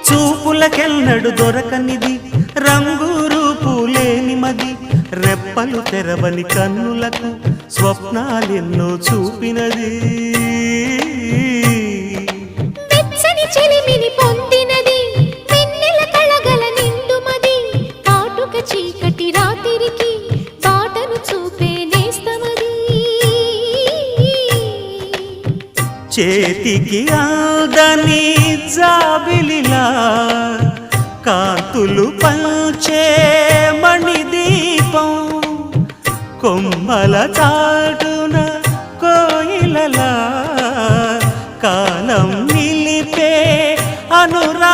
చూపులకెన్నడు దొరకనిది రంగు రూపు లేని మది రెప్పలు తెరవని కన్నులకు స్వప్నాలెన్నో చూపినది వెచ్చని చెలిమిని పొందినది వెన్నెల కళగల నిండుమది కాటుక చీకటి రాత్రికి బాటను చూపే నేస్తమది చేతికి అందని జాబిలిలా కాంతులు పంచే మణిదీపం కొమ్మల చాటున కోయిలలా కాలం నిలిపే అనురా